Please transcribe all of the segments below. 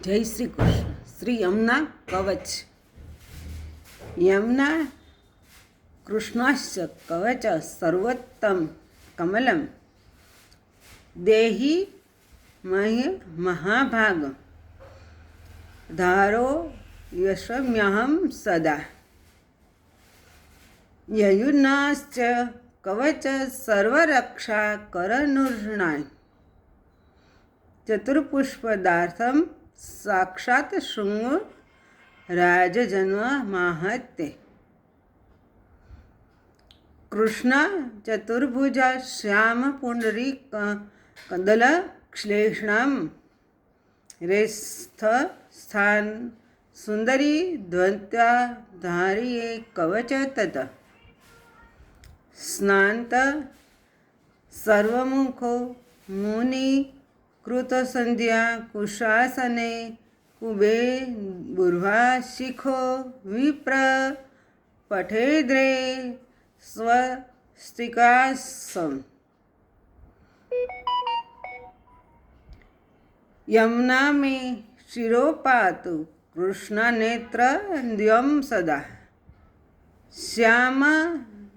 જય શ્રી કૃષ્ણ. શ્રી યમુના કવચ. યમુના કૃષ્ણસ્ચ કવચ સર્વોત્તમ કમલમ દેહી મહાભાગ ધારો યશમ્યહમ સદા. યયુનાશ્ચ કવચ સર્વરક્ષા કરનુર્ણાય ચતુર્પુષ્પદાર્થમ સાક્ષાત શૃંગો રાજજન્મ માહત્ય. કૃષ્ણ ચતુર્ભુજા શ્યામ પુંડરી કંદલ શ્લેષણમ રેસ્થ સ્થાન સુંદરી ધ્વંત્યા ધારીએ કવચ તત સ્નાંત સર્વમુખો મુનિ કૃતસંધ્યા કુશાસને કુબે બુર્ભા શિખો વિપ્ર પઠેદ્રે સ્વસ્તિકાસમ. યમુના में शिरोपातु कृष्णनेत्र द्यम सदा श्याम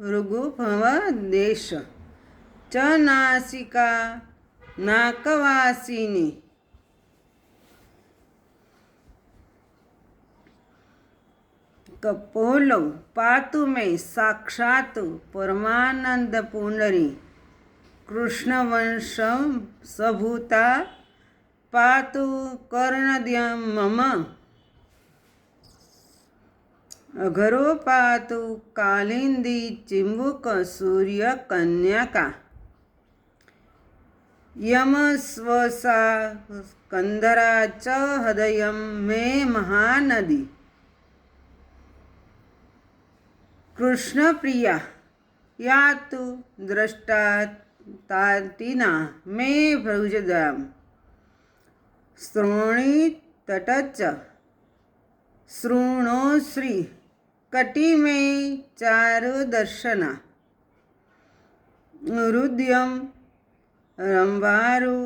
भृगुभव देश च नासिका नाकवासिनी. कपोलो पातु में साक्षात परमानंद पुंडरी कृष्णवंशम सभूता पातु कर्णद्यम मम. अघरो पातु कालिंदी चिंबुक सूर्य कन्याका यम स्वसा कंधरा च हृदयम मे महानदी. कृष्ण प्रिया या तु दृष्टा तातिना मे भुजदाम श्रोणी तटच शृणोश्री कटी में चारु दर्शना. हृदयम रंभारु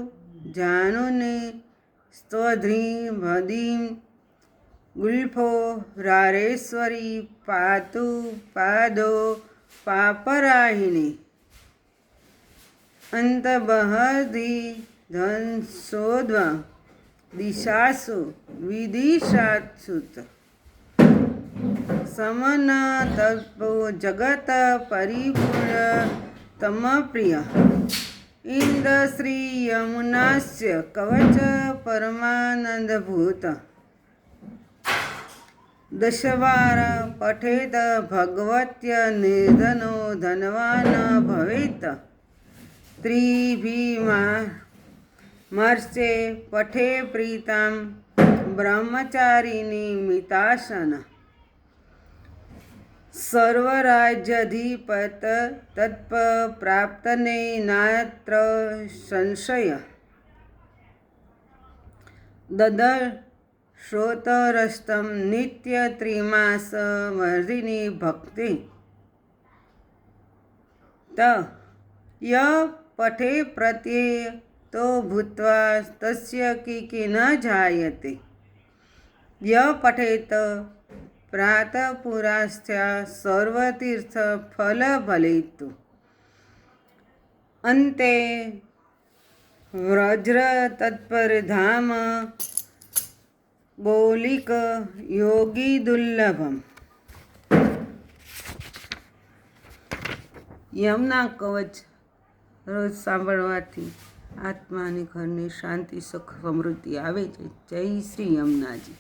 जानुने स्तोध्री भदीम गुल्फो रारेश्वरी पातु पादो पापराहिणी. अंत बहदी धनसोध्व दिशासु विदिशासुत समन तत्पो जगत परिपूर्ण तम प्रिय. इंद श्री यमुनास्य कवच परमानंदभूत दशवार पठेत भगवत्य निर्धनो धनवान भवेत. त्रिभीमार्चे पठे प्रीतां ब्रह्मचारिणी मितासन. सर्वराज्याधिपत तत्प प्राप्तने नात्र संशय. ददर्शोतरस्तं नित्य त्रिमास वर्धिनी भक्ति. त य पठे प्रत्यय तो भूत्वा तस्य किकी न जायते. य पठेत प्रातः पुरास्थ्या सर्वतीर्थ फल फलेतु. अन्ते व्रज्र तत्परधाम ગોલિક યોગી દુર્લભમ. યમુના કવચ રોજ સાંભળવાથી આત્મા અને ઘરની શાંતિ સુખ સમૃદ્ધિ આવે છે. જય શ્રી યમુનાજી.